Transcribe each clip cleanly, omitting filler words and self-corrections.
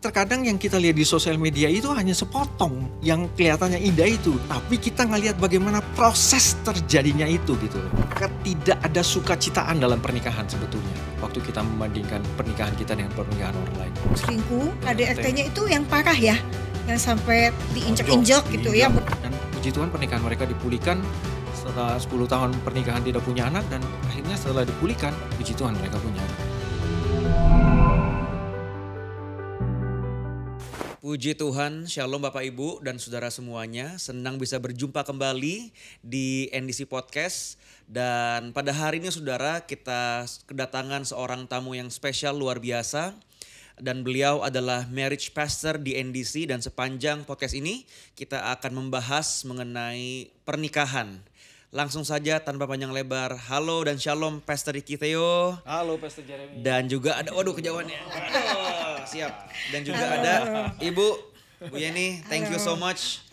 terkadang yang kita lihat di sosial media itu hanya sepotong yang kelihatannya indah itu, tapi kita ngelihat bagaimana proses terjadinya itu gitu. Tidak ada sukacitaan dalam pernikahan sebetulnya waktu kita membandingkan pernikahan kita dengan pernikahan orang lain. Selingkuh, KDRT-nya itu yang parah ya, yang sampai diinjek-injek gitu ya. Dan puji Tuhan pernikahan mereka dipulihkan setelah 10 tahun pernikahan tidak punya anak, dan akhirnya setelah dipulihkan, puji Tuhan mereka punya anak. Puji Tuhan, Shalom Bapak Ibu dan Saudara semuanya. Senang bisa berjumpa kembali di NDC Podcast. Dan pada hari ini Saudara, kita kedatangan seorang tamu yang spesial luar biasa. Dan beliau adalah marriage pastor di NDC, dan sepanjang podcast ini kita akan membahas mengenai pernikahan. Langsung saja tanpa panjang lebar, halo dan shalom Pastor Ricky Theo. Halo Pastor Jeremy. Dan juga ada, waduh kejauhannya. Siap. Dan juga ada Ibu Bu Yeni, thank you so much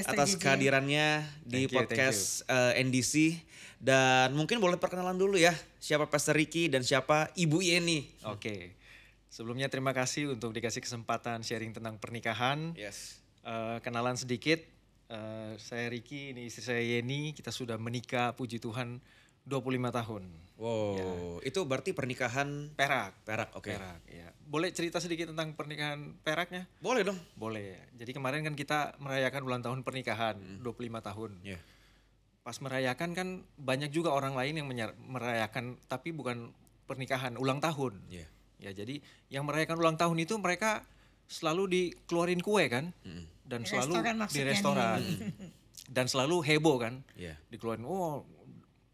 atas kehadirannya di podcast NDC. Dan mungkin boleh perkenalan dulu ya, siapa Pastor Ricky dan siapa Ibu Yeni. Oke. Sebelumnya terima kasih untuk dikasih kesempatan sharing tentang pernikahan. Yes. Kenalan sedikit, saya Ricky, ini istri saya Yeni, kita sudah menikah puji Tuhan 25 tahun. Wow, Ya. itu berarti pernikahan Perak. oke. Perak, ya. Boleh cerita sedikit tentang pernikahan peraknya? Boleh dong. Boleh. Jadi kemarin kan kita merayakan ulang tahun pernikahan, 25 tahun. Yeah. Pas merayakan kan banyak juga orang lain yang merayakan tapi bukan pernikahan, ulang tahun. Yeah. Ya, jadi yang merayakan ulang tahun itu mereka selalu dikeluarin kue kan, dan Di selalu restoran di maksudnya restoran, dan selalu heboh kan, Yeah. dikeluarin,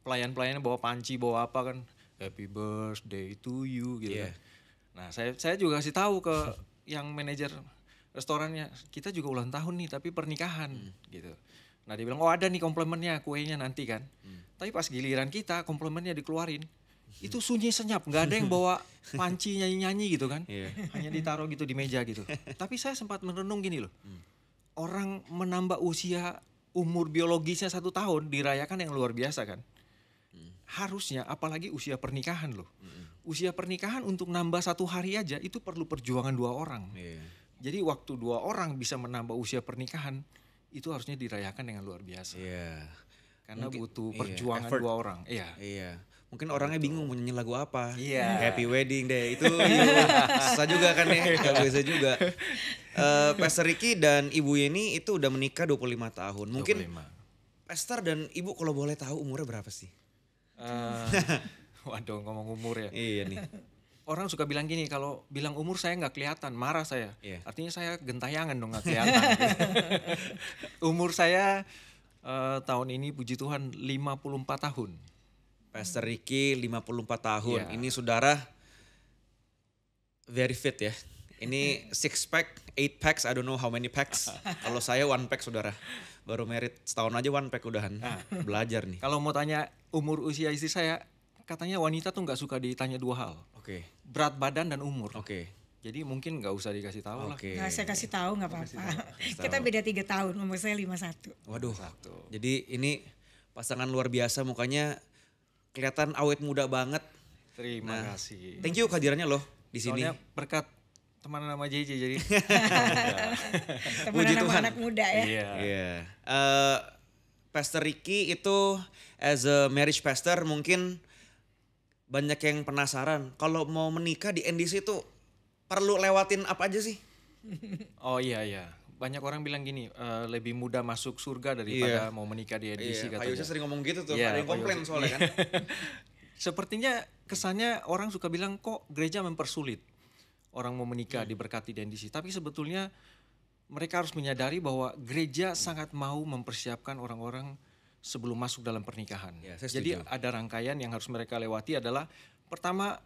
pelayan-pelayannya bawa panci, bawa apa kan, happy birthday to you gitu Yeah. kan. Nah saya juga kasih tahu ke yang manajer restorannya, kita juga ulang tahun nih tapi pernikahan gitu. Nah dia bilang, ada nih komplemennya, kuenya nanti kan. Tapi pas giliran kita komplemennya dikeluarin, itu sunyi senyap, nggak ada yang bawa panci nyanyi-nyanyi gitu kan. Iya. Hanya ditaruh gitu di meja gitu. Tapi saya sempat merenung gini loh, orang menambah usia umur biologisnya 1 tahun dirayakan yang luar biasa kan. Harusnya apalagi usia pernikahan loh. Usia pernikahan untuk nambah 1 hari aja itu perlu perjuangan 2 orang. Iya. Jadi waktu 2 orang bisa menambah usia pernikahan itu harusnya dirayakan dengan luar biasa. Iya. Karena Mungkin- butuh iya, perjuangan effort. 2 orang. Iya. Iya. Mungkin orangnya bingung mau nyanyi lagu apa. Iya. Happy Wedding Day itu susah juga kan ya. Gak bisa juga. Pastor Ricky dan Ibu Yeni itu udah menikah 25 tahun. Mungkin 25. Pastor dan Ibu kalau boleh tahu umurnya berapa sih? Waduh, ngomong umur ya. Iya nih. Orang suka bilang gini, kalau bilang umur saya nggak kelihatan, marah saya. Iya. Artinya saya gentayangan dong, nggak kelihatan. Umur saya tahun ini puji Tuhan 54 tahun. Pastor Ricky 54 tahun. Iya. Ini saudara very fit ya. Ini 6 pack, 8 packs, I don't know how many packs. Kalau saya 1 pack saudara. Baru merit setahun aja 1 pack udahan. Belajar nih. Kalau mau tanya umur usia istri saya, katanya wanita tuh nggak suka ditanya 2 hal. Oke. Berat badan dan umur. Oke. Jadi mungkin nggak usah dikasih tahu lah. Oke. Nah, saya kasih tahu nggak apa-apa. Kasih Kita tahu. beda 3 tahun, umur saya 51. Waduh. Satu. Jadi ini pasangan luar biasa, mukanya kelihatan awet muda banget. Terima Nah, kasih. Thank you kehadirannya loh di sini. Soalnya berkat teman nama JJ jadi. Puji Temenan sama Tuhan. anak muda ya. Iya. Iya. Pastor Ricky itu as a marriage pastor mungkin banyak yang penasaran. Kalau mau menikah di NDC itu perlu lewatin apa aja sih? Oh iya. Banyak orang bilang gini, lebih mudah masuk surga daripada mau menikah di NDC Pak katanya. Yose sering ngomong gitu tuh. Iya, Ada yang Pak komplain Yose. soalnya kan. Sepertinya kesannya orang suka bilang kok gereja mempersulit orang mau menikah diberkati di NDC. Tapi sebetulnya mereka harus menyadari bahwa gereja sangat mau mempersiapkan orang-orang sebelum masuk dalam pernikahan. Ya, saya Jadi setuju. ada rangkaian yang harus mereka lewati adalah pertama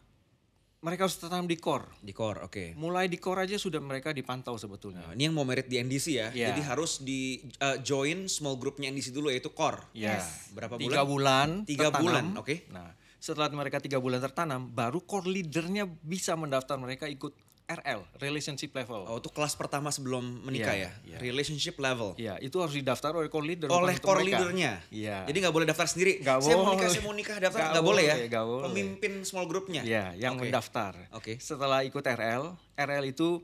mereka harus tetap di core. Di core, oke. Mulai di core aja sudah mereka dipantau sebetulnya. Nah, ini yang mau merit di NDC ya. Iya. Jadi harus di join small groupnya NDC dulu yaitu core. Ya, Berapa 3 bulan. 3 tertanam. bulan, oke. Nah, setelah mereka 3 bulan tertanam, baru core leadernya bisa mendaftar mereka ikut RL, relationship level. Oh, itu kelas pertama sebelum menikah Iya, ya? iya. Relationship level. Iya, itu harus didaftar oleh core leader. Oleh bukan untuk core mereka. leadernya. Iya. Jadi nggak boleh daftar sendiri. Nggak Saya boleh. mau nikah daftar Nggak nggak boleh ya. boleh, nggak boleh. Pemimpin small groupnya. Iya, yang Oke. mendaftar. Oke. Setelah ikut RL itu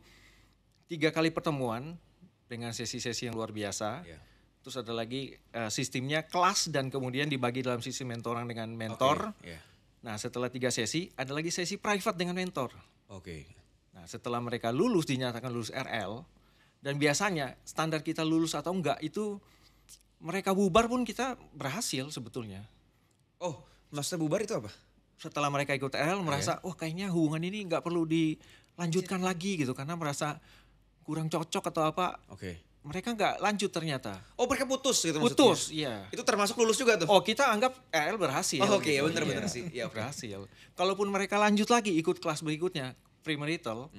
3 kali pertemuan dengan sesi-sesi yang luar biasa. Iya. Terus ada lagi sistemnya kelas dan kemudian dibagi dalam sistem mentoring dengan mentor. Oke, iya. Nah setelah 3 sesi ada lagi sesi private dengan mentor. Oke. Nah setelah mereka lulus dinyatakan lulus RL dan biasanya standar kita lulus atau enggak itu mereka bubar pun kita berhasil sebetulnya. Oh, maksudnya bubar itu apa? Setelah mereka ikut RL merasa wah kayaknya hubungan ini nggak perlu dilanjutkan lagi gitu karena merasa kurang cocok atau apa. Oke. Mereka nggak lanjut ternyata. Oh, mereka putus gitu maksudnya? Putus, iya. Itu termasuk lulus juga tuh? Oh kita anggap RL berhasil. Oh, oke, ya gitu. benar-benar Iya, sih. Ya, oke. berhasil. Kalaupun mereka lanjut lagi ikut kelas berikutnya premarital,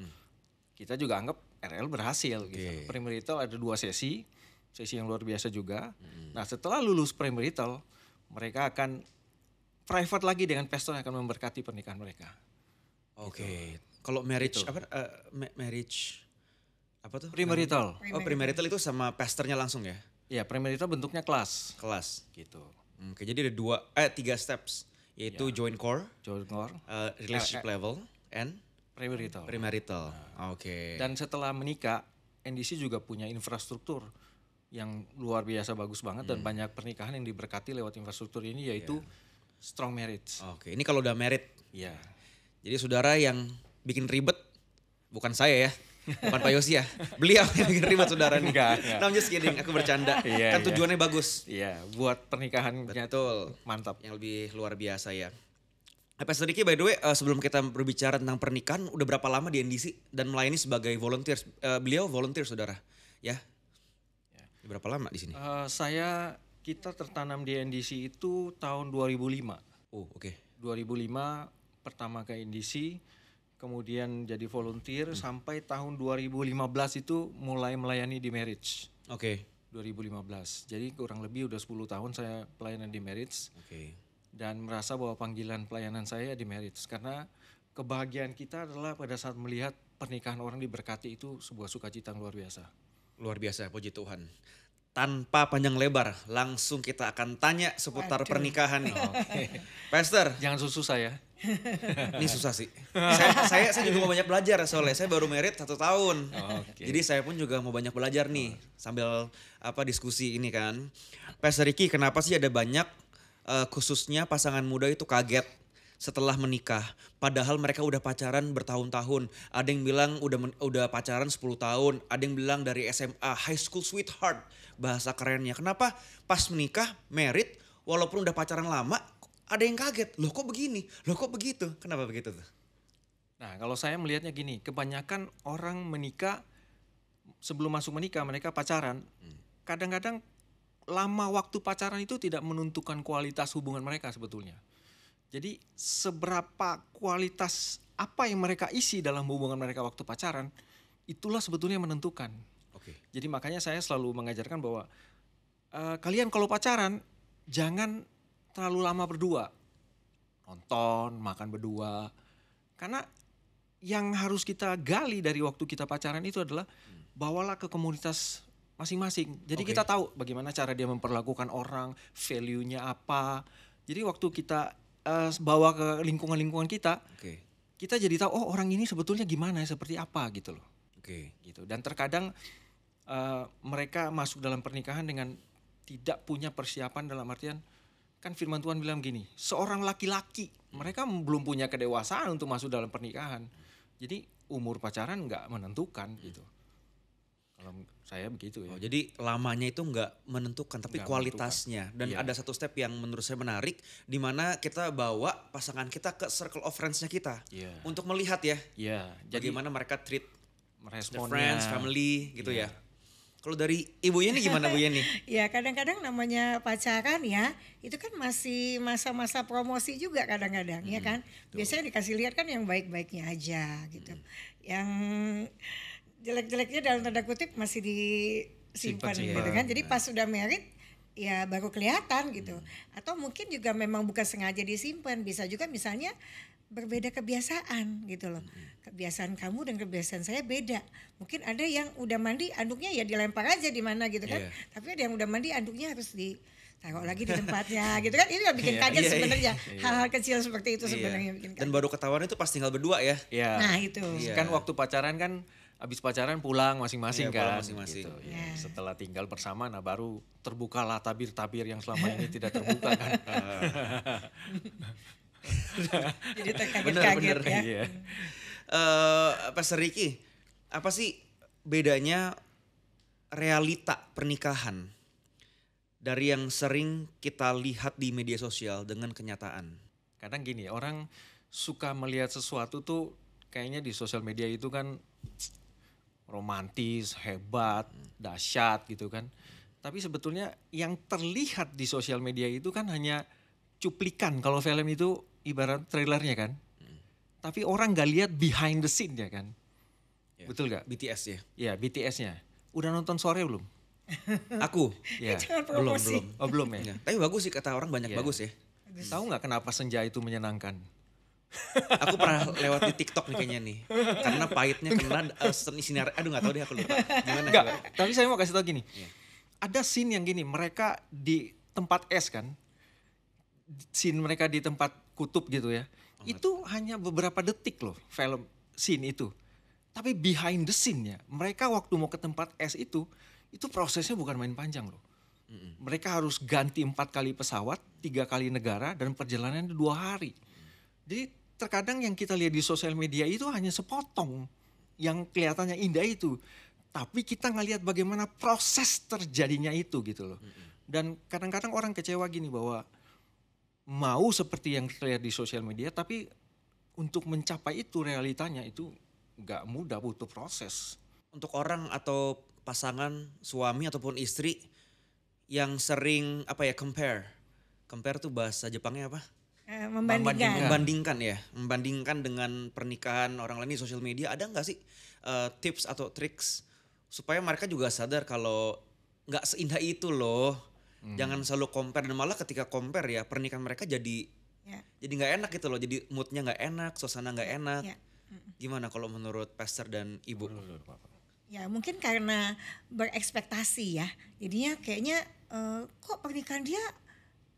kita juga anggap RL berhasil. Gitu. Premarital ada 2 sesi yang luar biasa juga. Nah setelah lulus premarital, mereka akan private lagi dengan pastor yang akan memberkati pernikahan mereka. Oke. Kalau marriage Gitu. apa marriage apa tuh? Premarital. Oh, premarital itu sama pastornya langsung ya? Ya premarital bentuknya kelas. Kelas. Gitu. Oke, jadi ada 3 steps, yaitu joint core, Jongor, relationship level, and premarital. premarital. Oke. Dan setelah menikah, NDC juga punya infrastruktur yang luar biasa bagus banget dan banyak pernikahan yang diberkati lewat infrastruktur ini yaitu strong marriage. Oke, ini kalau udah married. Ya. Jadi saudara yang bikin ribet, bukan saya ya, bukan Pak Yosi ya. Beliau yang bikin ribet saudara nih. Enggak. No, I'm just kidding, aku bercanda. Iya, Kan tujuannya bagus. Iya, buat pernikahannya Betul. mantap. Yang lebih luar biasa ya. Pastor Ricky, by the way, sebelum kita berbicara tentang pernikahan, udah berapa lama di NDC dan melayani sebagai volunteer? Beliau volunteer saudara, ya? Berapa lama di sini? Kita tertanam di NDC itu tahun 2005. Oh, oke. 2005 pertama ke NDC, kemudian jadi volunteer sampai tahun 2015 itu mulai melayani di marriage. Oke. 2015. Jadi kurang lebih udah 10 tahun saya pelayanan di marriage. Oke. Dan merasa bahwa panggilan pelayanan saya di marriage karena kebahagiaan kita adalah pada saat melihat pernikahan orang diberkati itu sebuah sukacita yang luar biasa. Luar biasa, puji Tuhan. Tanpa panjang lebar, langsung kita akan tanya seputar pernikahan nih. Pastor, Jangan susu saya. ini susah sih. Saya juga mau banyak belajar soalnya saya baru married 1 tahun. Oke. Jadi saya pun juga mau banyak belajar nih sambil diskusi ini kan. Pastor Ricky, kenapa sih ada banyak khususnya pasangan muda itu kaget setelah menikah, padahal mereka udah pacaran bertahun-tahun. Ada yang bilang udah pacaran 10 tahun, ada yang bilang dari SMA, high school sweetheart, bahasa kerennya. Kenapa pas menikah, married, walaupun udah pacaran lama, ada yang kaget. Loh kok begini? Loh kok begitu? Kenapa begitu tuh? Nah kalau saya melihatnya gini, kebanyakan orang menikah, sebelum masuk menikah mereka pacaran, kadang-kadang lama waktu pacaran itu tidak menentukan kualitas hubungan mereka sebetulnya. Jadi seberapa kualitas apa yang mereka isi dalam hubungan mereka waktu pacaran, itulah sebetulnya yang menentukan. Oke. Jadi makanya saya selalu mengajarkan bahwa kalian kalau pacaran jangan terlalu lama berdua. Nonton, makan berdua. Karena yang harus kita gali dari waktu kita pacaran itu adalah bawalah ke komunitas masing-masing. Jadi kita tahu bagaimana cara dia memperlakukan orang, value-nya apa. Jadi waktu kita bawa ke lingkungan-lingkungan kita, kita jadi tahu oh orang ini sebetulnya gimana, seperti apa gitu loh. Gitu. Dan terkadang mereka masuk dalam pernikahan dengan tidak punya persiapan dalam artian kan firman Tuhan bilang gini, seorang laki-laki mereka belum punya kedewasaan untuk masuk dalam pernikahan. Jadi umur pacaran nggak menentukan gitu. Kalau saya begitu ya. Oh, jadi lamanya itu nggak menentukan, tapi Nggak kualitasnya. Dan Iya. ada satu step yang menurut saya menarik, di mana kita bawa pasangan kita ke circle of friends-nya kita. Iya. Untuk melihat ya, Iya, jadi bagaimana mereka treat the meresponnya. friends, family gitu Iya. ya. Kalau dari Ibu Yeni gimana Bu Yeni? Ya kadang-kadang namanya pacaran ya, itu kan masih masa-masa promosi juga kadang-kadang ya kan. Biasanya dikasih lihat kan yang baik-baiknya aja gitu. Yang jelek-jeleknya dalam tanda kutip masih disimpan Simpan. gitu kan. Jadi pas sudah married ya baru kelihatan gitu. Atau mungkin juga memang bukan sengaja disimpan, bisa juga misalnya berbeda kebiasaan gitu loh. Kebiasaan kamu dan kebiasaan saya beda. Mungkin ada yang udah mandi anduknya ya dilempar aja di mana gitu kan. Iya. Tapi ada yang udah mandi anduknya harus ditaruh lagi di tempatnya gitu kan. Itu yang bikin kaget Iya, sebenarnya. Hal-hal kecil seperti itu sebenarnya Iya. bikin kaget. Dan baru ketahuan itu pas tinggal berdua ya. Iya. Nah itu. Iya. Kan waktu pacaran kan Habis pacaran pulang masing-masing Iya, pulang kan. masing-masing. Gitu, ya. Ya. Setelah tinggal bersama, nah baru terbukalah tabir-tabir yang selama ini tidak terbuka kan. Jadi terkaget-kaget Bener-bener, ya. Iya. Pastor Ricky, apa sih bedanya realita pernikahan dari yang sering kita lihat di media sosial dengan kenyataan? Kadang gini, orang suka melihat sesuatu tuh kayaknya di sosial media itu kan romantis, hebat, dahsyat gitu kan. Tapi sebetulnya yang terlihat di sosial media itu kan hanya cuplikan. Kalau film itu ibarat trailernya kan. Tapi orang gak lihat behind the scene ya kan. Ya. Betul gak? BTS ya? Ya BTS-nya. Udah nonton Sore belum? Aku Ya. Jangan belum promosi. belum. Oh belum ya? Ya. Tapi bagus sih, kata orang banyak Iya. bagus ya. Tahu nggak kenapa senja itu menyenangkan? Aku pernah lewat di TikTok nih kayaknya nih. Karena pahitnya kena sinar. Aduh nggak tahu deh, aku lupa. Gimana? Enggak, coba? tapi saya mau kasih tau gini. Iya. Ada scene yang gini, mereka di tempat es kan. Scene mereka di tempat kutub gitu ya. Itu hanya beberapa detik loh film scene itu. Tapi behind the scene-nya, mereka waktu mau ke tempat es itu prosesnya bukan main panjang loh. Mereka harus ganti 4 kali pesawat, 3 kali negara, dan perjalanannya 2 hari. Jadi terkadang yang kita lihat di sosial media itu hanya sepotong yang kelihatannya indah itu. Tapi kita ngelihat bagaimana proses terjadinya itu gitu loh. Dan kadang-kadang orang kecewa gini bahwa mau seperti yang terlihat di sosial media, tapi untuk mencapai itu realitanya itu nggak mudah, butuh proses. Untuk orang atau pasangan suami ataupun istri yang sering compare tuh bahasa Jepangnya apa? Membandingkan. Membandingkan dengan pernikahan orang lain di sosial media. Ada nggak sih tips atau triks supaya mereka juga sadar kalau nggak seindah itu loh. Jangan selalu compare, dan malah ketika compare ya pernikahan mereka jadi nggak enak gitu loh. Jadi moodnya nggak enak, suasana nggak enak. Ya. Gimana kalau menurut pastor dan ibu? Ya mungkin karena berekspektasi ya. Jadinya kayaknya kok pernikahan dia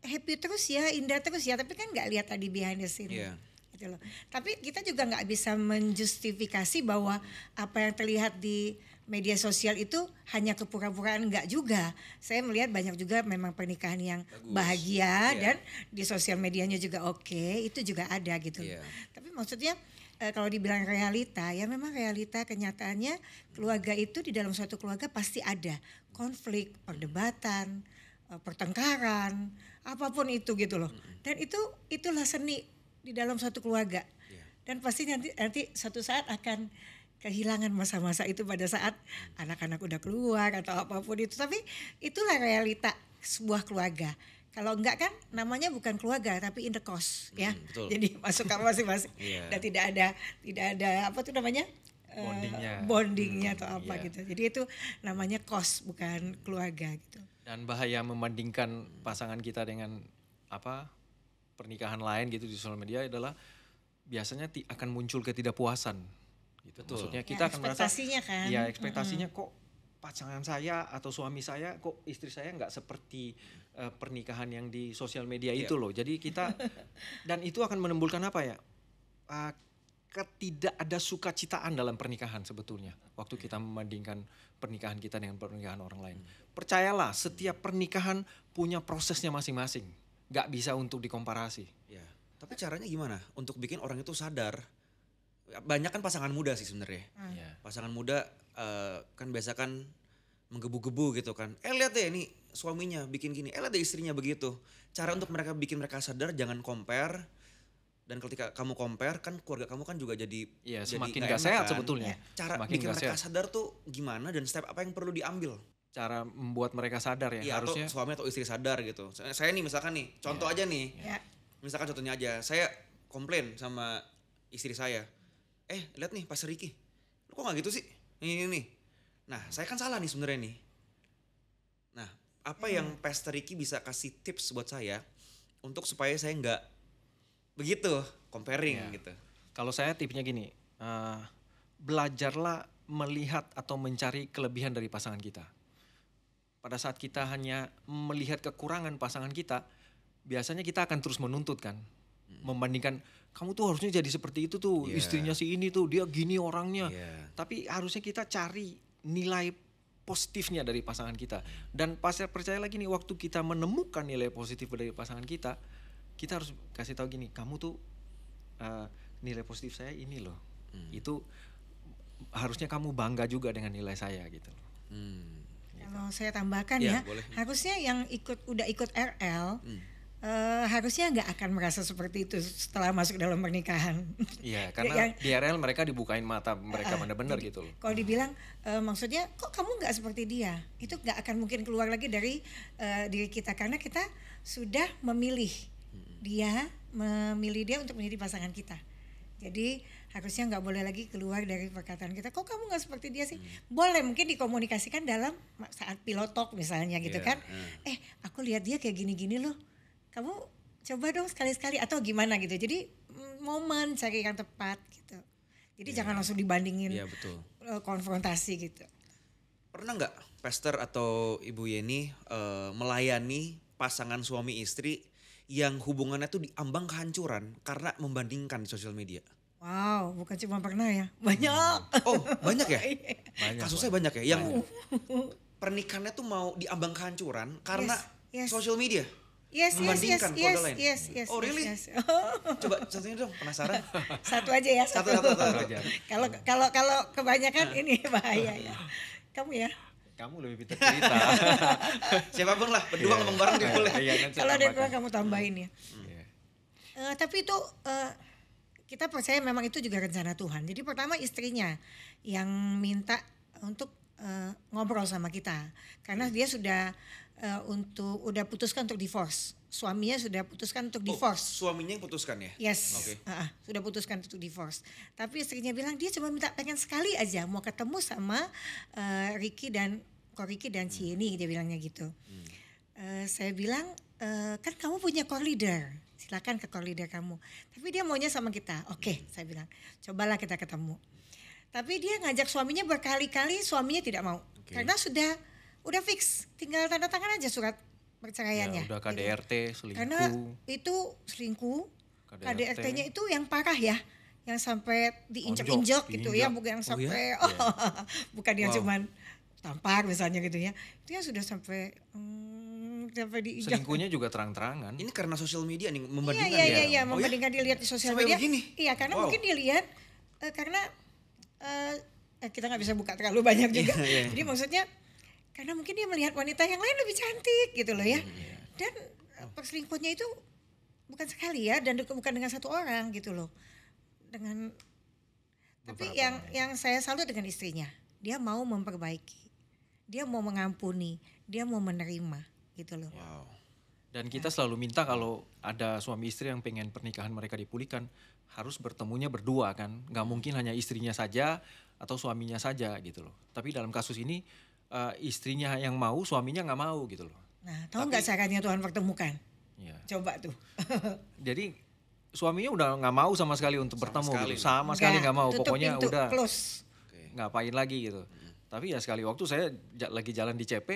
happy terus ya, indah terus ya. Tapi kan nggak lihat tadi behind the scene. Iya. Gitu loh. Tapi kita juga nggak bisa menjustifikasi bahwa apa yang terlihat di media sosial itu hanya kepura-puraan, nggak juga. Saya melihat banyak juga memang pernikahan yang Bagus. bahagia Iya. dan di sosial medianya juga oke, itu juga ada gitu. Iya. Tapi maksudnya kalau dibilang realita, ya memang realita kenyataannya keluarga itu di dalam suatu keluarga pasti ada konflik, perdebatan, pertengkaran, apapun itu gitu loh. Dan itulah seni di dalam suatu keluarga. Iya. Dan pasti nanti suatu saat akan kehilangan masa-masa itu pada saat anak-anak udah keluar atau apapun itu. Tapi itulah realita sebuah keluarga. Kalau enggak kan namanya bukan keluarga tapi in the cost ya. Betul. Jadi masuk kamar masing-masing. Iya. Dan tidak ada apa tuh namanya? Bondingnya atau apa Iya. gitu. Jadi itu namanya cost bukan keluarga gitu. Dan bahaya membandingkan pasangan kita dengan pernikahan lain gitu di sosial media adalah biasanya akan muncul ketidakpuasan gitu. Betul. Maksudnya Ya, kita akan merasa ekspektasinya kan. ya ekspektasinya kok pasangan saya atau suami saya, kok istri saya nggak seperti pernikahan yang di sosial media itu loh. Jadi kita dan itu akan menimbulkan apa ya? Ketidak ada sukacitaan dalam pernikahan sebetulnya. Waktu kita membandingkan pernikahan kita dengan pernikahan orang lain. Percayalah, setiap pernikahan punya prosesnya masing-masing. Gak bisa untuk dikomparasi. Ya. Tapi caranya gimana untuk bikin orang itu sadar? Banyak kan pasangan muda sih sebenarnya. Ya. Pasangan muda kan biasa kan menggebu-gebu gitu kan. Lihat deh ini suaminya bikin gini. Lihat deh istrinya begitu. Cara untuk bikin mereka sadar jangan compare. Dan ketika kamu compare kan keluarga kamu kan juga jadi semakin nggak gak enak sehat kan. sebetulnya. Cara Semakin bikin nggak mereka sehat. sadar tuh gimana dan step apa yang perlu diambil? Cara membuat mereka sadar ya, Iya, harusnya. atau suami atau istri sadar gitu. Saya nih misalkan nih, contoh aja nih. Ya. Misalkan contohnya aja, saya komplain sama istri saya. Lihat nih Pastor Ricky, lu kok gak gitu sih? Nih. Nah, saya kan salah nih sebenarnya nih. Nah, apa yang Pastor Ricky bisa kasih tips buat saya untuk supaya saya nggak begitu comparing Ya. gitu? Kalau saya tipsnya gini, belajarlah melihat atau mencari kelebihan dari pasangan kita. Pada saat kita hanya melihat kekurangan pasangan kita, biasanya kita akan terus menuntut kan. Membandingkan kamu tuh harusnya jadi seperti itu tuh, Iya. istrinya si ini tuh dia gini orangnya. Iya. Tapi harusnya kita cari nilai positifnya dari pasangan kita. Dan percaya lagi nih, waktu kita menemukan nilai positif dari pasangan kita harus kasih tahu gini, kamu tuh nilai positif saya ini loh. Itu harusnya kamu bangga juga dengan nilai saya gitu loh. Kalau saya tambahkan Ya, ya, boleh. harusnya yang udah ikut RL, harusnya nggak akan merasa seperti itu setelah masuk dalam pernikahan. Iya, karena Yang- di RL mereka dibukain mata mereka benar-benar jadi, gitu loh. Kalau dibilang maksudnya kok kamu nggak seperti dia, itu nggak akan mungkin keluar lagi dari diri kita karena kita sudah memilih dia untuk menjadi pasangan kita. Jadi harusnya nggak boleh lagi keluar dari perkataan kita. Kok kamu nggak seperti dia sih? Boleh mungkin dikomunikasikan dalam saat pilot talk misalnya gitu Iya, kan. Aku lihat dia kayak gini-gini loh. Kamu coba dong sekali-sekali atau gimana gitu. Jadi momen cari yang tepat gitu. Jadi jangan langsung dibandingin Iya, betul. konfrontasi gitu. Pernah nggak Pastor atau Ibu Yeni melayani pasangan suami istri yang hubungannya tuh diambang kehancuran karena membandingkan di sosial media? Wow, bukan cuma pernah ya, banyak. Oh, banyak ya? Banyak, Kasusnya banyak ya? Yang pernikahannya tuh mau diambang kehancuran karena Yes, yes. sosial media? Yes, Membandingkan keluarga lain? yes. Oh, really? Yes. Coba satunya dong, penasaran. Satu aja ya. Satu aja. Kalau kebanyakan ini bahaya ya. Kamu ya. Kamu lebih pintar cerita. Siapapun lah, berdua ngomong bareng dia boleh. Iya, nanti Kalau ada yang tambahkan. kurang kamu tambahin ya. Iya. Tapi itu kita percaya memang itu juga rencana Tuhan. Jadi pertama istrinya yang minta untuk ngobrol sama kita, karena dia sudah udah putuskan untuk divorce. Suaminya sudah putuskan untuk divorce. Suaminya yang putuskan ya? Yes, Oke. sudah putuskan untuk divorce. Tapi istrinya bilang dia cuma pengen sekali aja mau ketemu sama Ricky dan Cieni, dia bilangnya gitu. Saya bilang kan kamu punya core leader, silakan ke core leader kamu. Tapi dia maunya sama kita. Oke, saya bilang cobalah kita ketemu. Tapi dia ngajak suaminya berkali-kali, suaminya tidak mau. Karena udah fix, tinggal tanda tangan aja surat perceraiannya. Ya, udah gitu. KDRT, selingkuh. Karena itu selingkuh, KDRT. KDRT-nya itu yang parah ya, yang sampai diinjak-injak gitu ya, diinjak. bukan yang Oh ya? sampai bukan yang Wow. cuman tampar misalnya gitu ya. Itu yang sudah sampai diinjak. Selingkuhnya juga terang-terangan. Ini karena sosial media nih Iya, membandingkan iya, ya? iya, iya, Oh ya? membandingkan dilihat di sosial Sampai media. begini? Iya, karena Wow. mungkin dilihat karena kita nggak bisa buka terlalu banyak juga. Iya, iya. Jadi maksudnya karena mungkin dia melihat wanita yang lain lebih cantik gitu loh ya. Dan perselingkuhannya itu bukan sekali ya, dan bukan dengan satu orang gitu loh. Dengan tapi yang saya salut dengan istrinya, dia mau memperbaiki, dia mau mengampuni, dia mau menerima gitu loh. Wow. Dan kita selalu minta kalau ada suami istri yang pengen pernikahan mereka dipulihkan, harus bertemunya berdua kan. Nggak mungkin hanya istrinya saja atau suaminya saja gitu loh. Tapi dalam kasus ini istrinya yang mau, suaminya nggak mau gitu loh. Nah, tahu nggak caranya Tuhan pertemukan? Ya. Coba tuh. Jadi suaminya udah nggak mau sama sekali untuk bertemu sekali. gitu. Sama sekali nggak mau. Tutup Pokoknya pintu, udah close. ngapain lagi gitu. Tapi ya sekali waktu saya lagi jalan di CP,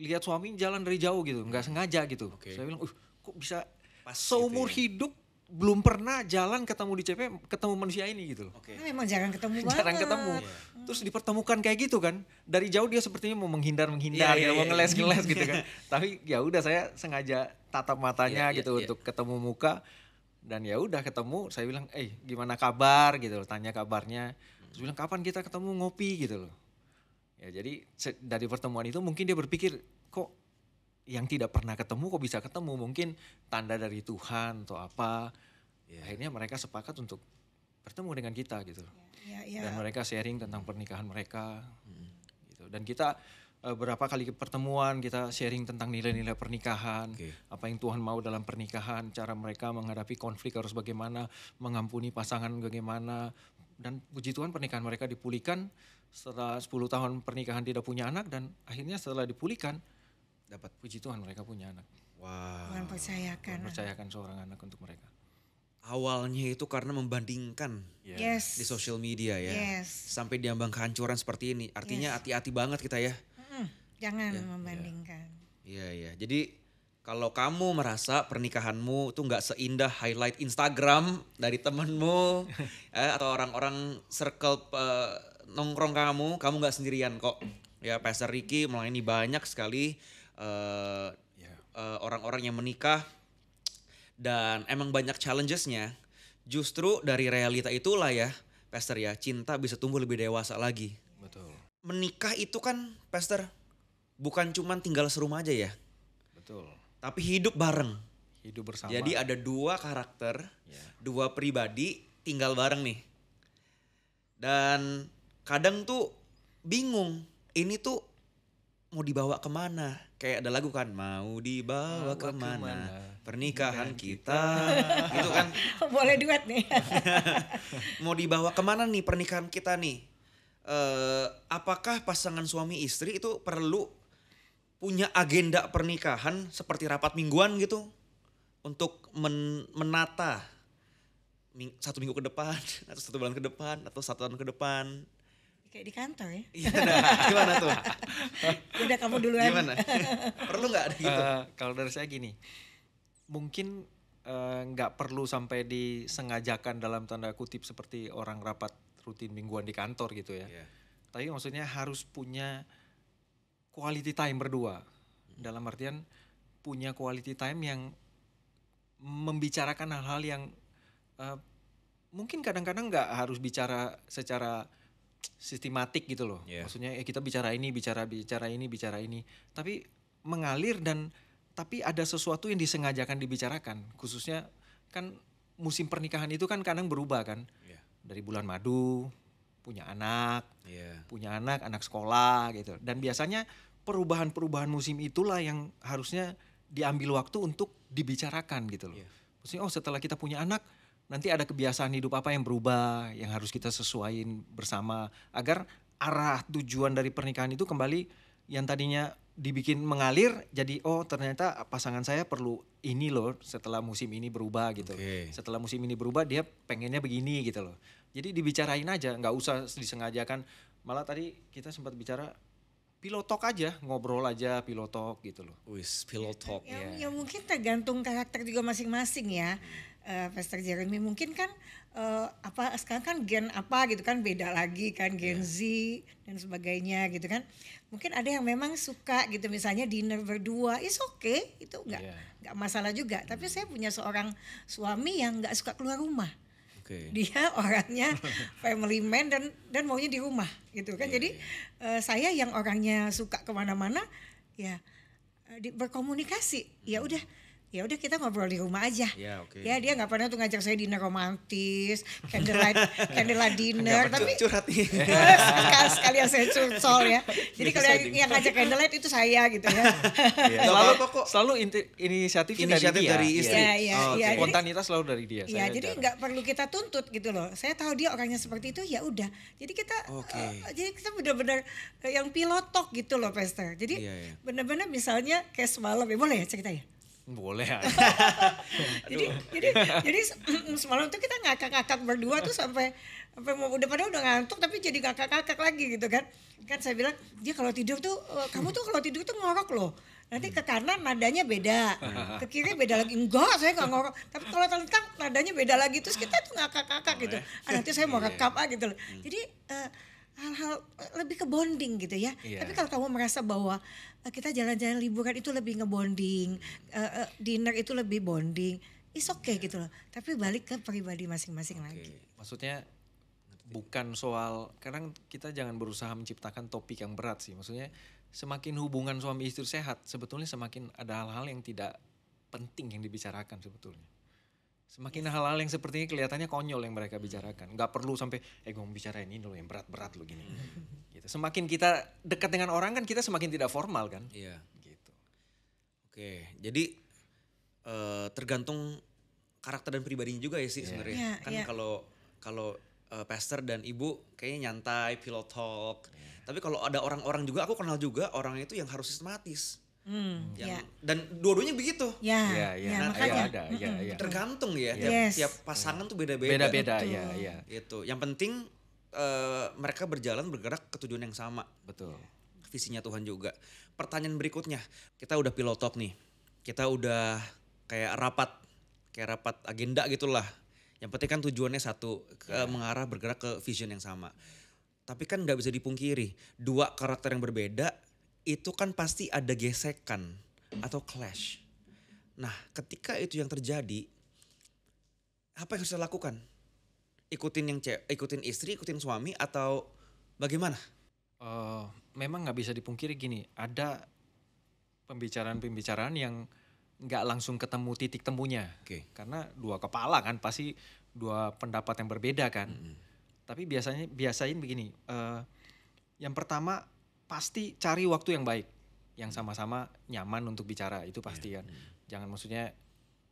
lihat suami jalan dari jauh gitu, nggak sengaja gitu. Oke. Saya bilang, kok bisa Pas seumur gitu ya. hidup belum pernah jalan ketemu di CP, ketemu manusia ini gitu loh. Oke. Nah, memang jarang ketemu banget. Jarang ketemu. Terus dipertemukan kayak gitu kan. Dari jauh dia sepertinya mau menghindar Iya, gitu, iya, mau iya. ngeles gitu kan. Tapi ya udah saya sengaja tatap matanya Iya, iya, gitu iya. untuk ketemu muka. Dan ya udah ketemu, saya bilang, gimana kabar gitu loh, tanya kabarnya. Terus bilang kapan kita ketemu ngopi gitu loh. Ya jadi dari pertemuan itu mungkin dia berpikir, kok yang tidak pernah ketemu kok bisa ketemu, mungkin tanda dari Tuhan atau apa. Akhirnya mereka sepakat untuk bertemu dengan kita gitu. Ya. Dan mereka sharing tentang pernikahan mereka. Gitu. Dan kita berapa kali pertemuan kita sharing tentang nilai-nilai pernikahan, Oke. apa yang Tuhan mau dalam pernikahan, cara mereka menghadapi konflik harus bagaimana, mengampuni pasangan bagaimana. Dan puji Tuhan pernikahan mereka dipulihkan setelah 10 tahun pernikahan tidak punya anak, dan akhirnya setelah dipulihkan dapat puji Tuhan mereka punya anak. Wow. Tuhan percayakan. Tuhan percayakan seorang anak untuk mereka. Awalnya itu karena membandingkan Yes. di sosial media ya. Yes. Sampai diambang kehancuran seperti ini. Artinya hati-hati banget kita ya. Jangan membandingkan. Iya, iya. Jadi Kalau kamu merasa pernikahanmu tuh nggak seindah highlight Instagram dari temenmu atau orang-orang circle nongkrong kamu nggak sendirian kok. Ya, Pastor Ricky melayani banyak sekali orang-orang yang menikah dan emang banyak challenges-nya. Justru dari realita itulah ya, Pastor ya, cinta bisa tumbuh lebih dewasa lagi. Betul. Menikah itu kan, Pastor, bukan cuman tinggal serumah aja ya. Betul. Tapi hidup bareng. Hidup bersama. Jadi ada 2 karakter, Ya. 2 pribadi tinggal bareng nih. Dan kadang tuh bingung, ini tuh mau dibawa kemana? Kayak ada lagu kan, mau dibawa kemana pernikahan kita. Gitu kan. Boleh duet nih. Mau dibawa kemana nih pernikahan kita nih? Apakah pasangan suami istri itu perlu punya agenda pernikahan seperti rapat mingguan gitu untuk menata 1 minggu ke depan atau 1 bulan ke depan atau 1 tahun ke depan? Kayak di kantor ya. Iya, nah, gimana tuh? Udah kamu duluan. Gimana? Perlu nggak ada gitu? Kalau dari saya gini, mungkin nggak perlu sampai disengajakan dalam tanda kutip seperti orang rapat rutin mingguan di kantor gitu ya. Iya. Tapi maksudnya harus punya quality time berdua. Dalam artian punya quality time yang membicarakan hal-hal yang mungkin kadang-kadang nggak harus bicara secara sistematik gitu loh. Yeah. Maksudnya kita bicara ini, bicara ini. Tapi mengalir tapi ada sesuatu yang disengajakan dibicarakan. Khususnya kan musim pernikahan itu kan kadang berubah kan. Yeah. Dari bulan madu, punya anak, Yeah. anak sekolah gitu. Dan biasanya perubahan-perubahan musim itulah yang harusnya diambil waktu untuk dibicarakan gitu loh. Yeah. Maksudnya setelah kita punya anak, nanti ada kebiasaan hidup apa yang berubah, yang harus kita sesuaiin bersama. Agar arah tujuan dari pernikahan itu kembali yang tadinya dibikin mengalir, jadi ternyata pasangan saya perlu ini loh setelah musim ini berubah gitu. Okay. Setelah musim ini berubah dia pengennya begini gitu loh. Jadi dibicarain aja, nggak usah disengajakan. Malah tadi kita sempat bicara pilotok aja, ngobrol aja pilotok gitu loh. Wis, pillow talk. Ya mungkin tergantung karakter juga masing-masing ya, Pastor Jeremy. Mungkin kan sekarang kan gen apa gitu kan beda lagi kan, Gen Z dan sebagainya gitu kan. Mungkin ada yang memang suka gitu, misalnya dinner berdua, is okay, itu nggak masalah juga. Tapi saya punya seorang suami yang nggak suka keluar rumah. Okay. Dia orangnya family man dan maunya di rumah gitu kan. Jadi saya yang orangnya suka kemana-mana ya berkomunikasi. Ya udah kita ngobrol di rumah aja. Ya, okay. Ya dia nggak pernah tuh ngajak saya dinner romantis, candlelight dinner. Tapi curhat nih. sekalian saya curcol ya. Jadi kalau yang ngajak candlelight itu saya gitu ya. Selalu inisiatifnya dari istri. Iya. Spontanitas selalu dari dia. Ya, jadi nggak perlu kita tuntut gitu loh. Saya tahu dia orangnya seperti itu, ya udah. Jadi kita jadi kita benar-benar yang pilotok gitu loh, Pastor. Jadi benar-benar misalnya kayak semalam ya, boleh ya cerita ya? Boleh. jadi semalam tuh kita ngakak-ngakak berdua tuh sampai udah ngantuk tapi jadi ngakak-ngakak lagi gitu kan. Kan saya bilang, dia kalau tidur tuh kamu tuh kalau tidur tuh ngorok loh. Nanti ke kanan nadanya beda, ke kiri beda lagi. Enggak, saya nggak ngorok. Tapi kalau telentang nadanya beda lagi, terus kita tuh ngakak-ngakak gitu. Nanti saya mau rekap gitu loh. Jadi hal-hal lebih ke bonding gitu ya. Tapi kalau kamu merasa bahwa kita jalan-jalan liburan itu lebih ngebonding, dinner itu lebih bonding, it's okay gitu loh. Tapi balik ke pribadi masing-masing lagi. Maksudnya bukan soal, kadang kita jangan berusaha menciptakan topik yang berat sih. Maksudnya semakin hubungan suami istri sehat, sebetulnya semakin ada hal-hal yang tidak penting yang dibicarakan sebetulnya. Semakin hal-hal yang seperti ini kelihatannya konyol yang mereka bicarakan. Nggak perlu sampai, gue mau bicarain ini loh yang berat-berat loh gini. Gitu. Semakin kita dekat dengan orang kan kita semakin tidak formal kan. Iya. Gitu. Oke, jadi tergantung karakter dan pribadinya juga ya sih sebenarnya. Kalau pastor dan ibu kayaknya nyantai, pillow talk. Tapi kalau ada orang-orang juga, aku kenal juga orang itu yang harus sistematis. Dan dua-duanya begitu. Makanya. Tergantung ya, tiap pasangan tuh beda-beda. Beda-beda, Itu. Yang penting mereka bergerak ke tujuan yang sama. Betul. Visinya Tuhan juga. Pertanyaan berikutnya, kita udah pilot talk nih. kita udah kayak rapat agenda gitulah. Yang penting kan tujuannya satu, mengarah bergerak ke vision yang sama. Tapi kan nggak bisa dipungkiri, dua karakter yang berbeda itu kan pasti ada gesekan atau clash. Nah, ketika itu yang terjadi, apa yang harus kita lakukan? Ikutin istri, ikutin suami, atau bagaimana? Memang nggak bisa dipungkiri gini, ada pembicaraan yang nggak langsung ketemu titik temunya. Karena dua kepala kan, pasti dua pendapat yang berbeda kan. Tapi biasanya begini, yang pertama pasti cari waktu yang baik, yang sama-sama nyaman untuk bicara, itu pasti kan. Jangan maksudnya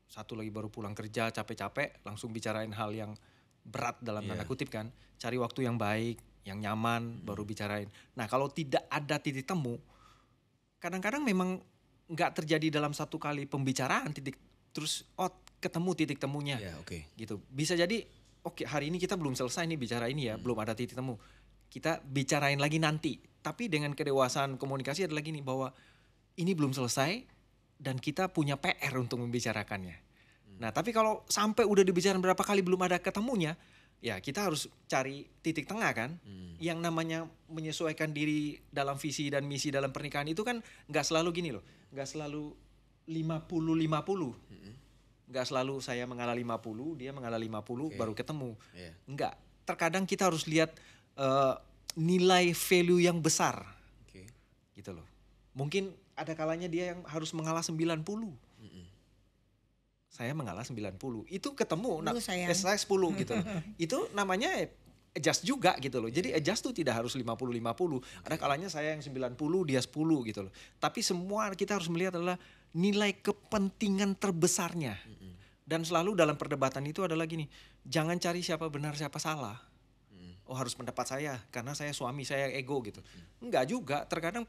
satu lagi baru pulang kerja capek-capek langsung bicarain hal yang berat dalam tanda kutip kan. Cari waktu yang baik, yang nyaman baru bicarain. Nah kalau tidak ada titik temu, kadang-kadang memang nggak terjadi dalam satu kali pembicaraan terus ketemu titik temunya. Gitu. Bisa jadi oke, hari ini kita belum selesai nih bicara ini ya, belum ada titik temu. Kita bicarain lagi nanti. Tapi dengan kedewasaan komunikasi adalah gini, bahwa ini belum selesai dan kita punya PR untuk membicarakannya. Nah, tapi kalau sampai udah dibicarain berapa kali belum ada ketemunya, ya kita harus cari titik tengah kan. Yang namanya menyesuaikan diri dalam visi dan misi dalam pernikahan itu kan nggak selalu gini loh. Nggak selalu 50-50. Nggak selalu saya mengalah 50, dia mengalah 50 baru ketemu. Enggak. Terkadang kita harus lihat nilai value yang besar. Gitu loh. Mungkin ada kalanya dia yang harus mengalah 90. Saya mengalah 90. Itu ketemu. Nah, saya 10 gitu loh. Itu namanya adjust juga gitu loh. Jadi adjust tuh tidak harus 50-50. Ada kalanya saya yang 90, dia 10 gitu loh. Tapi semua kita harus melihat adalah nilai kepentingan terbesarnya. Dan selalu dalam perdebatan itu adalah gini, jangan cari siapa benar siapa salah. Oh harus pendapat saya karena saya suami, saya ego gitu. Enggak juga, terkadang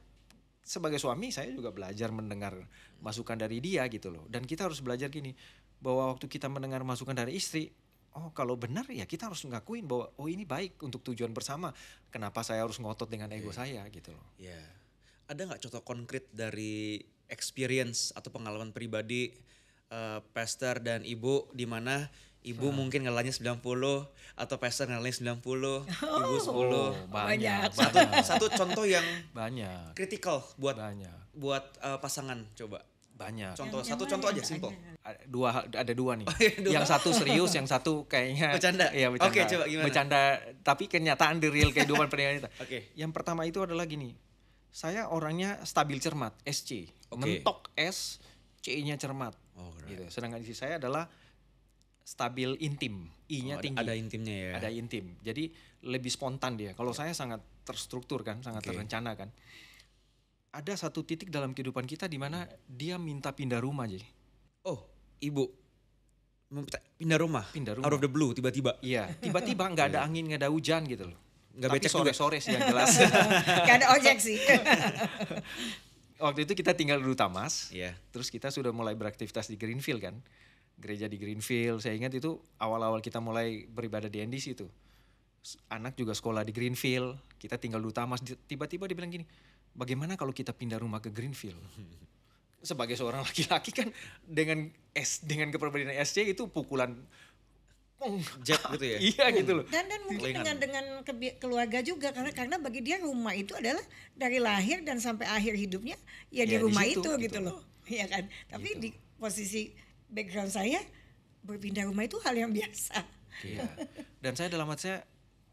sebagai suami saya juga belajar mendengar masukan dari dia gitu loh. Dan kita harus belajar gini, bahwa waktu kita mendengar masukan dari istri, oh kalau benar ya kita harus ngakuin bahwa oh ini baik untuk tujuan bersama. Kenapa saya harus ngotot dengan ego saya gitu loh. Ada gak contoh konkret dari experience atau pengalaman pribadi pastor dan ibu, di mana ibu mungkin ngalahnya 90 atau pastor ngalahnya 90, ibu 10. Banyak. Satu contoh yang banyak kritikal buat pasangan, coba. Banyak. Contoh satu contoh aja simple. Ada dua nih. Yang satu serius, yang satu kayaknya bercanda. Iya, bercanda. Oke, coba gimana? Bercanda tapi kenyataan di real kehidupan pernikahan kita. Oke. Yang pertama itu adalah gini. Saya orangnya stabil cermat, SC. Mentok S, C-nya cermat. Gitu. Sedangkan istri saya adalah stabil intim, I-nya tinggi. Ada intimnya ya. Ada intim. Jadi lebih spontan dia. Kalau saya sangat terstruktur kan, sangat terencana kan. Ada satu titik dalam kehidupan kita di mana dia minta pindah rumah aja. Oh, ibu pindah rumah. Out of the blue tiba-tiba. Iya, tiba-tiba nggak ada angin, nggak ada hujan gitu loh. Nggak tapi becek sore-sore sih yang jelas. Gak ada ojek sih. Waktu itu kita tinggal di Rutamas, Iya. Terus kita sudah mulai beraktivitas di Greenfield kan. Gereja di Greenfield, saya ingat itu awal-awal kita mulai beribadah di NDC itu. Anak juga sekolah di Greenfield, kita tinggal di Rutamas, tiba-tiba dia bilang gini, bagaimana kalau kita pindah rumah ke Greenfield? Sebagai seorang laki-laki kan dengan kepribadian SC itu pukulan jet gitu ya. Iya gitu loh. Dan mungkin dengan keluarga juga karena bagi dia rumah itu adalah dari lahir dan sampai akhir hidupnya ya di rumah itu gitu loh. Iya kan? Tapi di posisi background saya berpindah rumah itu hal yang biasa. Iya. Dan saya dalam hati saya,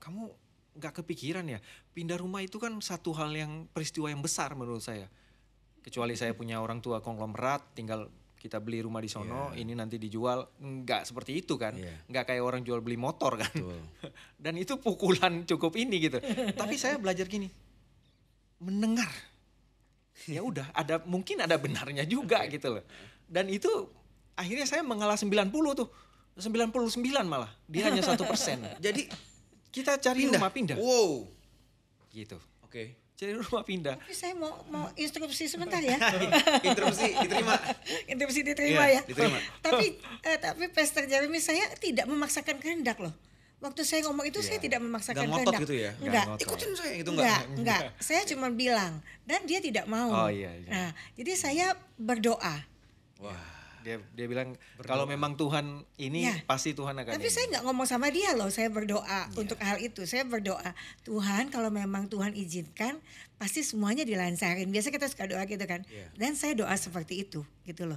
kamu nggak kepikiran ya, pindah rumah itu kan satu hal yang peristiwa yang besar menurut saya. Kecuali saya punya orang tua konglomerat, tinggal kita beli rumah di sono, ini nanti dijual, nggak seperti itu kan, nggak kayak orang jual beli motor kan. Dan itu pukulan cukup ini gitu. Tapi saya belajar gini, mendengar, ya udah mungkin ada benarnya juga gitu loh. Dan itu akhirnya saya mengalah 90 tuh, 99 malah, dia hanya 1%. Jadi kita cari rumah pindah. Wow, gitu. Oke. Cari rumah pindah. Tapi saya mau instruksi sebentar ya. Interupsi diterima. Interupsi diterima ya. Diterima. Tapi Pastor Jeremy saya tidak memaksakan kehendak loh. Waktu saya ngomong itu saya tidak memaksakan kehendak. Ngotot gitu ya? Enggak. Ikutin saya gitu enggak. Saya cuma bilang dan dia tidak mau. Oh iya. Nah, jadi saya berdoa Wah. Dia bilang kalau memang Tuhan ini Ya. pasti Tuhan akan Tapi ini. saya nggak ngomong sama dia loh, saya berdoa untuk hal itu. Saya berdoa, Tuhan kalau memang Tuhan izinkan, pasti semuanya dilancarin. Biasa kita suka doa gitu kan. Iya. Dan saya doa seperti itu gitu loh.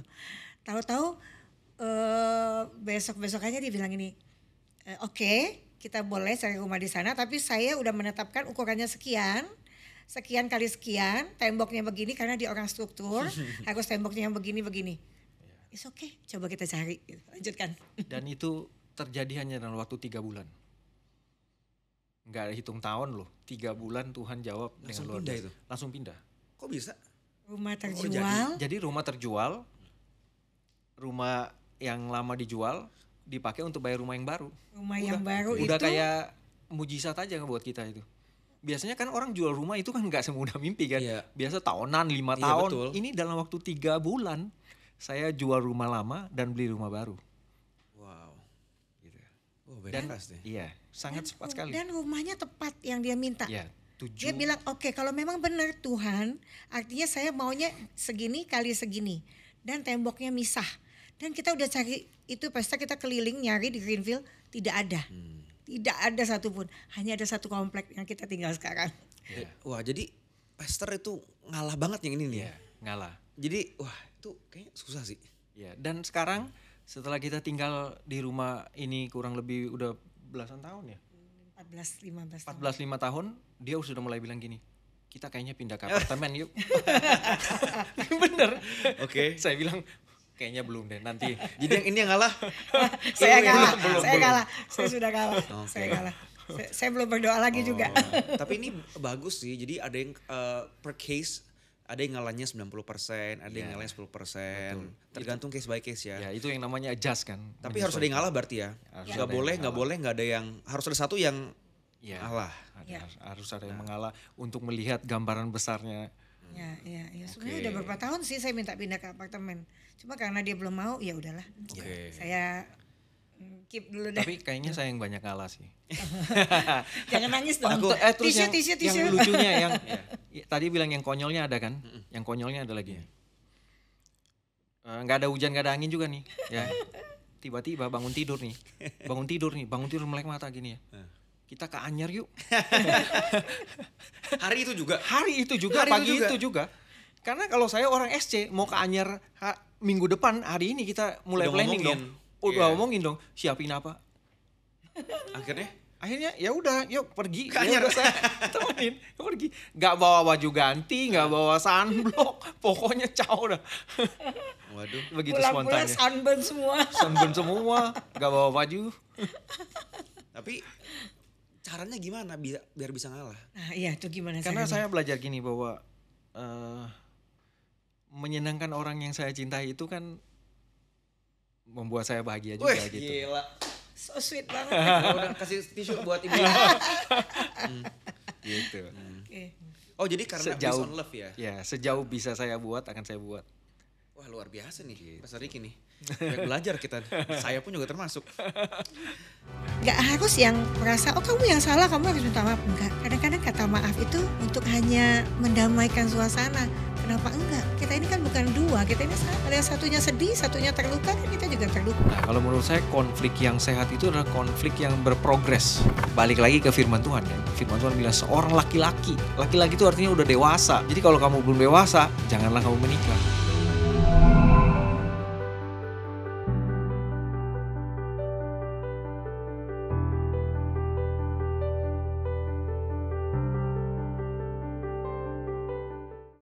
Tahu-tahu besok-besokannya dia bilang ini, oke, kita boleh cari rumah di sana, tapi saya udah menetapkan ukurannya sekian kali sekian, temboknya begini karena dia orang struktur, harus temboknya yang begini-begini. It's okay, coba kita cari. Lanjutkan. Dan itu terjadi hanya dalam waktu 3 bulan. Nggak hitung tahun loh, 3 bulan Tuhan jawab Langsung dengan luar pindah biasa. itu? Langsung pindah. Kok bisa? Rumah jadi? terjual. Jadi rumah terjual, rumah yang lama dijual, dipakai untuk bayar rumah yang baru. Rumah yang baru Udah itu kayak mujizat aja buat kita itu. Biasanya kan orang jual rumah itu kan nggak semudah mimpi kan. Iya. Biasa tahunan, 5 Iya, tahun. betul. Ini dalam waktu 3 bulan saya jual rumah lama dan beli rumah baru. Wow. Gitu. Oh, Dan beda pasti. iya, sangat cepat sekali. dan rumahnya tepat yang dia minta. Ya, Dia 7 bilang oke, kalau memang benar Tuhan, artinya saya maunya segini kali segini dan temboknya misah. Dan kita udah cari itu, pesta kita keliling nyari di Greenfield, tidak ada. Tidak ada satupun, hanya ada satu komplek yang kita tinggal sekarang. ya, Wah, jadi pastor itu ngalah banget yang ini nih. ya, ngalah. Jadi, wah itu kayaknya susah sih. Ya, dan sekarang setelah kita tinggal di rumah ini kurang lebih udah belasan tahun ya. 14-15 tahun. 14-5 tahun, dia sudah mulai bilang gini, kita kayaknya pindah ke apartemen yuk. Bener. Oke. Saya bilang, kayaknya belum deh, nanti. Jadi yang ini yang ngalah. Saya Belum, kalah, belum, saya belum. kalah, saya sudah kalah, Oke. saya kalah. Saya belum berdoa lagi juga. Tapi ini bagus sih. Jadi ada yang per case, ada yang ngalahnya 90%, ada yang Iya. ngalahnya 10%. Tergantung case by case ya. Ya, itu yang namanya adjust kan. Tapi harus ada yang ngalah berarti ya. Harus Nggak ada yang boleh, ngalah. nggak ada yang, harus ada satu yang Ya, ngalah. Ya. harus ada yang mengalah untuk melihat gambaran besarnya. Ya, sebenarnya udah beberapa tahun sih saya minta pindah ke apartemen. Cuma karena dia belum mau, ya udahlah. Oke. Saya keep dulu deh. Tapi kayaknya saya yang banyak ngalah sih. Jangan nangis dong. Terus tisu. yang lucunya yang tadi bilang yang konyolnya ada kan? Yang konyolnya ada lagi. Nggak ada hujan, nggak ada angin juga nih. Ya, tiba-tiba bangun tidur melek mata gini ya. Kita ke Anyar yuk. Hari itu juga. Hari itu juga, Hari pagi itu juga. itu juga. Karena kalau saya orang SC mau ke Anyar minggu depan, hari ini kita mulai Udah planning ngomongin. dong. Udah Iya. ngomongin dong, siapin apa? Akhirnya Ya udah, yuk pergi. Ke Ya Anyar. udah saya temenin, pergi. Gak bawa baju ganti, gak bawa sunblock, pokoknya caw dah. waduh. Begitu Pulang-pulang spontannya. sunburn semua. Sunburn semua, gak bawa baju. Tapi caranya gimana biar bisa ngalah? Nah iya itu gimana Karena caranya? saya belajar gini bahwa menyenangkan orang yang saya cintai itu kan membuat saya bahagia juga Wih, gitu. gila. So sweet banget. Udah kasih tisu buat ibu. Gitu. Oke. Oh jadi karena based on love ya? Ya, sejauh bisa saya buat akan saya buat. Wah luar biasa nih Pastor Ricky nih. Banyak belajar kita. Saya pun juga termasuk. Gak harus yang merasa oh kamu yang salah kamu harus minta maaf. Enggak, kadang-kadang kata maaf itu untuk hanya mendamaikan suasana. Kenapa enggak? Kita ini kan bukan dua, kita ini sama. Ada yang satunya sedih, satunya terluka, dan kita juga terluka. Nah, kalau menurut saya konflik yang sehat itu adalah konflik yang berprogres. Balik lagi ke firman Tuhan kan. Firman Tuhan bilang seorang laki-laki itu artinya udah dewasa. Jadi kalau kamu belum dewasa, janganlah kamu menikah.